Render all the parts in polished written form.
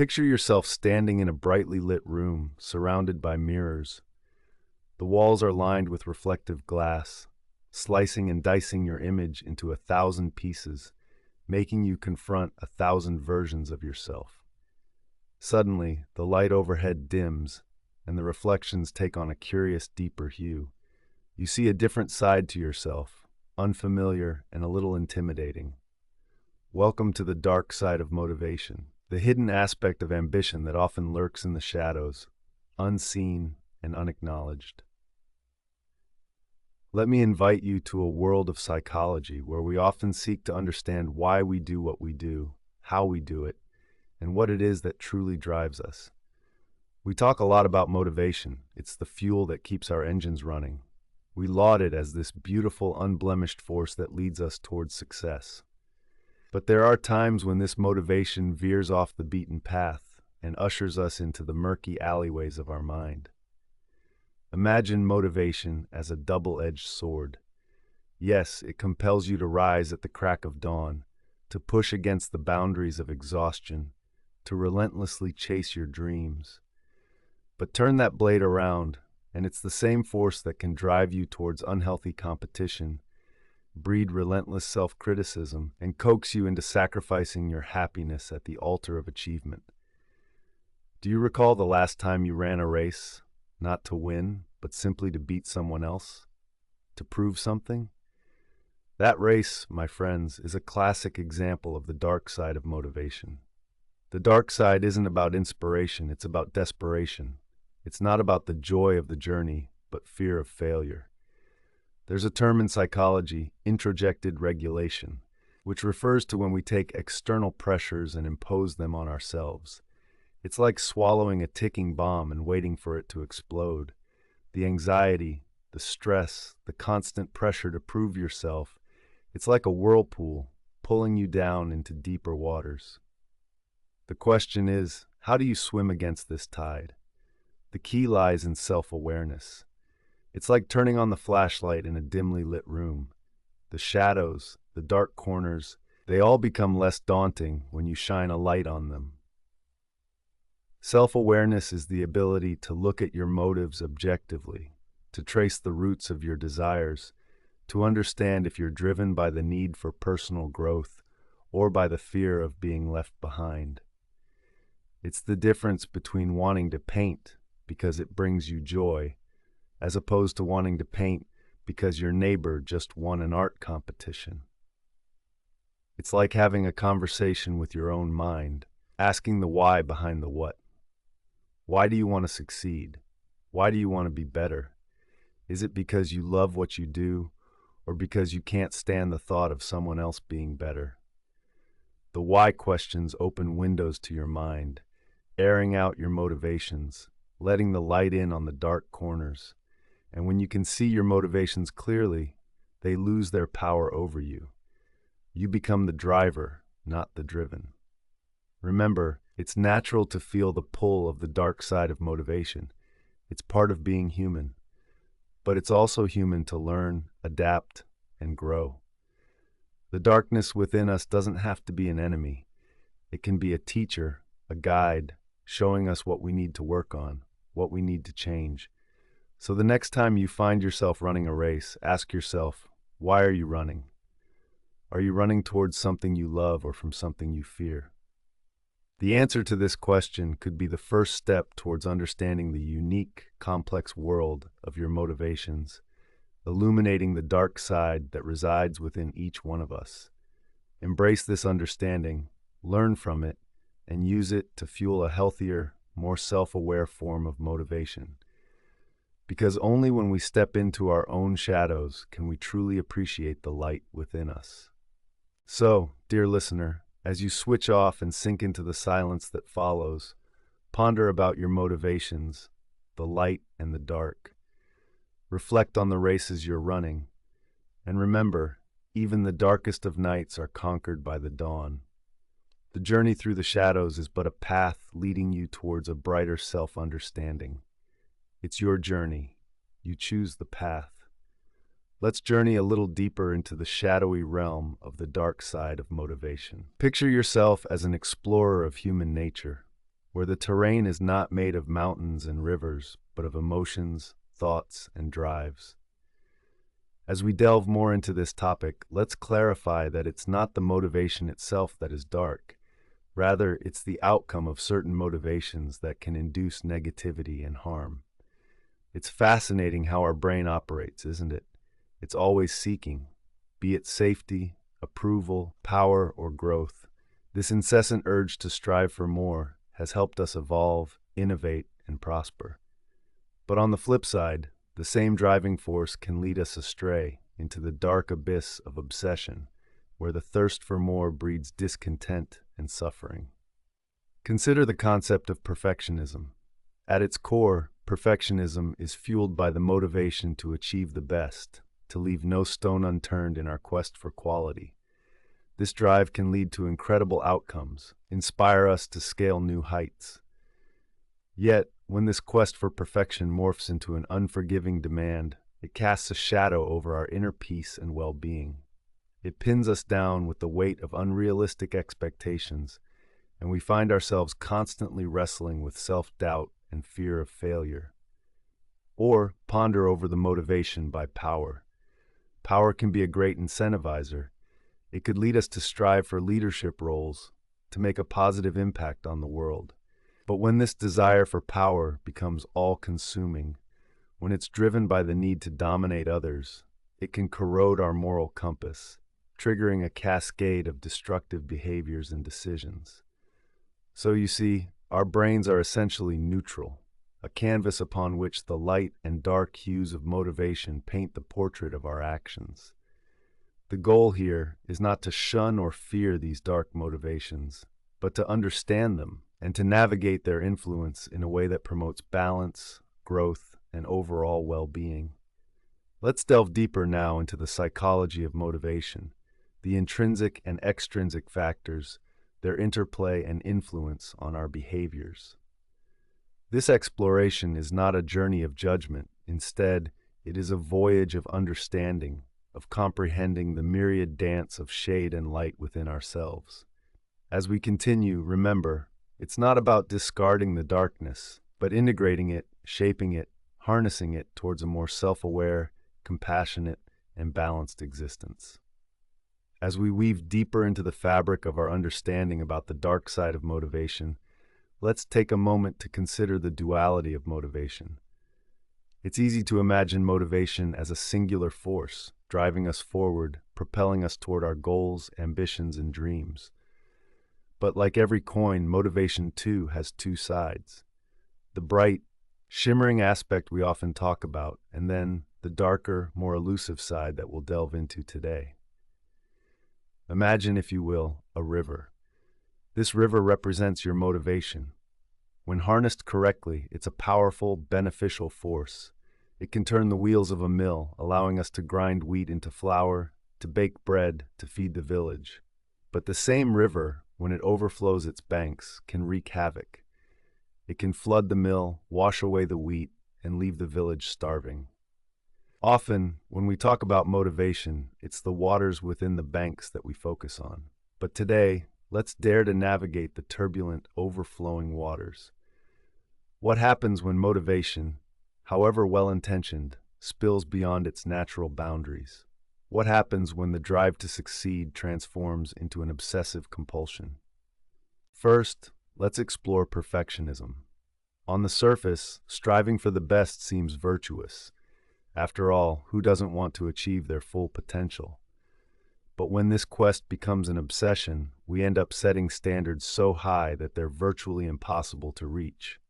Picture yourself standing in a brightly lit room, surrounded by mirrors. The walls are lined with reflective glass, slicing and dicing your image into 1,000 pieces, making you confront 1,000 versions of yourself. Suddenly, the light overhead dims, and the reflections take on a curious, deeper hue. You see a different side to yourself, unfamiliar and a little intimidating. Welcome to the dark side of motivation, the hidden aspect of ambition that often lurks in the shadows, unseen and unacknowledged. Let me invite you to a world of psychology where we often seek to understand why we do what we do, how we do it, and what it is that truly drives us. We talk a lot about motivation. It's the fuel that keeps our engines running. We laud it as this beautiful, unblemished force that leads us towards success. But there are times when this motivation veers off the beaten path and ushers us into the murky alleyways of our mind. Imagine motivation as a double-edged sword. Yes, it compels you to rise at the crack of dawn, to push against the boundaries of exhaustion, to relentlessly chase your dreams. But turn that blade around, and it's the same force that can drive you towards unhealthy competition, breed relentless self-criticism, and coax you into sacrificing your happiness at the altar of achievement. Do you recall the last time you ran a race, not to win, but simply to beat someone else? To prove something? That race, my friends, is a classic example of the dark side of motivation. The dark side isn't about inspiration, it's about desperation. It's not about the joy of the journey, but fear of failure. There's a term in psychology, introjected regulation, which refers to when we take external pressures and impose them on ourselves. It's like swallowing a ticking bomb and waiting for it to explode. The anxiety, the stress, the constant pressure to prove yourself, it's like a whirlpool pulling you down into deeper waters. The question is, how do you swim against this tide? The key lies in self-awareness. It's like turning on the flashlight in a dimly lit room. The shadows, the dark corners, they all become less daunting when you shine a light on them. Self-awareness is the ability to look at your motives objectively, to trace the roots of your desires, to understand if you're driven by the need for personal growth or by the fear of being left behind. It's the difference between wanting to paint because it brings you joy, as opposed to wanting to paint because your neighbor just won an art competition. It's like having a conversation with your own mind, asking the why behind the what. Why do you want to succeed? Why do you want to be better? Is it because you love what you do, or because you can't stand the thought of someone else being better? The why questions open windows to your mind, airing out your motivations, letting the light in on the dark corners. And when you can see your motivations clearly, they lose their power over you. You become the driver, not the driven. Remember, it's natural to feel the pull of the dark side of motivation. It's part of being human. But it's also human to learn, adapt, and grow. The darkness within us doesn't have to be an enemy. It can be a teacher, a guide, showing us what we need to work on, what we need to change. So the next time you find yourself running a race, ask yourself, why are you running? Are you running towards something you love or from something you fear? The answer to this question could be the first step towards understanding the unique, complex world of your motivations, illuminating the dark side that resides within each one of us. Embrace this understanding, learn from it, and use it to fuel a healthier, more self-aware form of motivation. Because only when we step into our own shadows can we truly appreciate the light within us. So, dear listener, as you switch off and sink into the silence that follows, ponder about your motivations, the light and the dark. Reflect on the races you're running, and remember, even the darkest of nights are conquered by the dawn. The journey through the shadows is but a path leading you towards a brighter self-understanding. It's your journey. You choose the path. Let's journey a little deeper into the shadowy realm of the dark side of motivation. Picture yourself as an explorer of human nature. where the terrain is not made of mountains and rivers, but of emotions, thoughts, and drives. As we delve more into this topic, let's clarify that it's not the motivation itself that is dark. Rather, it's the outcome of certain motivations that can induce negativity and harm. It's fascinating how our brain operates, isn't it? It's always seeking, be it safety, approval, power, or growth. This incessant urge to strive for more has helped us evolve, innovate, and prosper. But on the flip side, the same driving force can lead us astray into the dark abyss of obsession, where the thirst for more breeds discontent and suffering. Consider the concept of perfectionism. At its core, perfectionism is fueled by the motivation to achieve the best, to leave no stone unturned in our quest for quality. This drive can lead to incredible outcomes, inspire us to scale new heights. Yet, when this quest for perfection morphs into an unforgiving demand, it casts a shadow over our inner peace and well-being. It pins us down with the weight of unrealistic expectations, and we find ourselves constantly wrestling with self-doubt and fear of failure. Or ponder over the motivation by power. Power can be a great incentivizer. It could lead us to strive for leadership roles, to make a positive impact on the world. But when this desire for power becomes all-consuming, when it's driven by the need to dominate others, it can corrode our moral compass, triggering a cascade of destructive behaviors and decisions. So you see, our brains are essentially neutral, a canvas upon which the light and dark hues of motivation paint the portrait of our actions. The goal here is not to shun or fear these dark motivations, but to understand them and to navigate their influence in a way that promotes balance, growth, and overall well-being. Let's delve deeper now into the psychology of motivation, the intrinsic and extrinsic factors, their interplay and influence on our behaviors. This exploration is not a journey of judgment. Instead, it is a voyage of understanding, of comprehending the myriad dance of shade and light within ourselves. As we continue, remember, it's not about discarding the darkness, but integrating it, shaping it, harnessing it towards a more self-aware, compassionate, and balanced existence. As we weave deeper into the fabric of our understanding about the dark side of motivation, let's take a moment to consider the duality of motivation. It's easy to imagine motivation as a singular force, driving us forward, propelling us toward our goals, ambitions, and dreams. But like every coin, motivation too has two sides. The bright, shimmering aspect we often talk about, and then the darker, more elusive side that we'll delve into today. Imagine, if you will, a river. This river represents your motivation. When harnessed correctly, it's a powerful, beneficial force. It can turn the wheels of a mill, allowing us to grind wheat into flour, to bake bread, to feed the village. But the same river, when it overflows its banks, can wreak havoc. It can flood the mill, wash away the wheat, and leave the village starving. Often, when we talk about motivation, it's the waters within the banks that we focus on. But today, let's dare to navigate the turbulent, overflowing waters. What happens when motivation, however well-intentioned, spills beyond its natural boundaries? What happens when the drive to succeed transforms into an obsessive compulsion? First, let's explore perfectionism. On the surface, striving for the best seems virtuous. After all, who doesn't want to achieve their full potential? But when this quest becomes an obsession, we end up setting standards so high that they're virtually impossible to reach.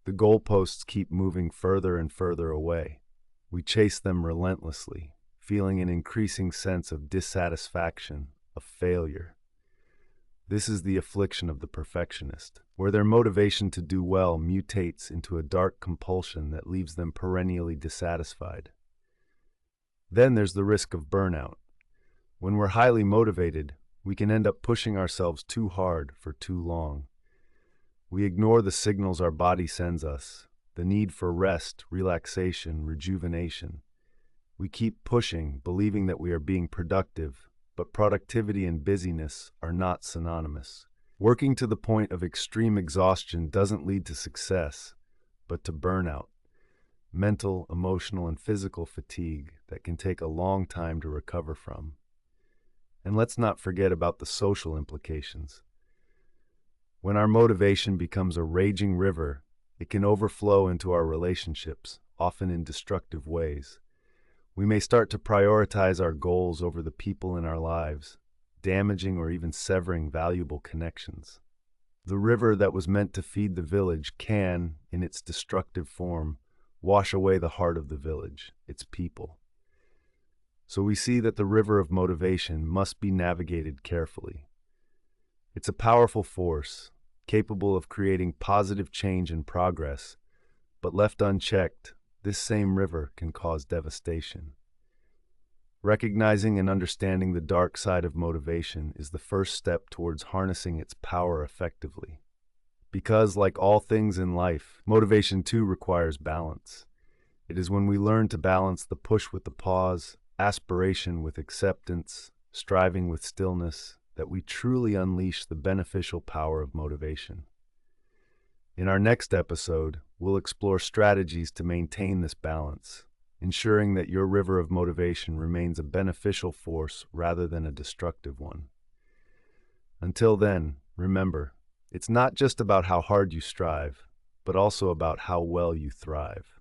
The goalposts keep moving further and further away. We chase them relentlessly, feeling an increasing sense of dissatisfaction, of failure. This is the affliction of the perfectionist, where their motivation to do well mutates into a dark compulsion that leaves them perennially dissatisfied. Then there's the risk of burnout. When we're highly motivated, we can end up pushing ourselves too hard for too long. We ignore the signals our body sends us, the need for rest, relaxation, rejuvenation. We keep pushing, believing that we are being productive, but productivity and busyness are not synonymous. Working to the point of extreme exhaustion doesn't lead to success, but to burnout, mental, emotional, and physical fatigue that can take a long time to recover from. And let's not forget about the social implications. When our motivation becomes a raging river, it can overflow into our relationships, often in destructive ways. We may start to prioritize our goals over the people in our lives, damaging or even severing valuable connections. The river that was meant to feed the village can, in its destructive form, wash away the heart of the village, its people. So we see that the river of motivation must be navigated carefully. It's a powerful force, capable of creating positive change and progress, but left unchecked, this same river can cause devastation. Recognizing and understanding the dark side of motivation is the first step towards harnessing its power effectively. Because, like all things in life, motivation too requires balance. It is when we learn to balance the push with the pause, aspiration with acceptance, striving with stillness, that we truly unleash the beneficial power of motivation. In our next episode, we'll explore strategies to maintain this balance, ensuring that your river of motivation remains a beneficial force rather than a destructive one. Until then, remember, it's not just about how hard you strive, but also about how well you thrive.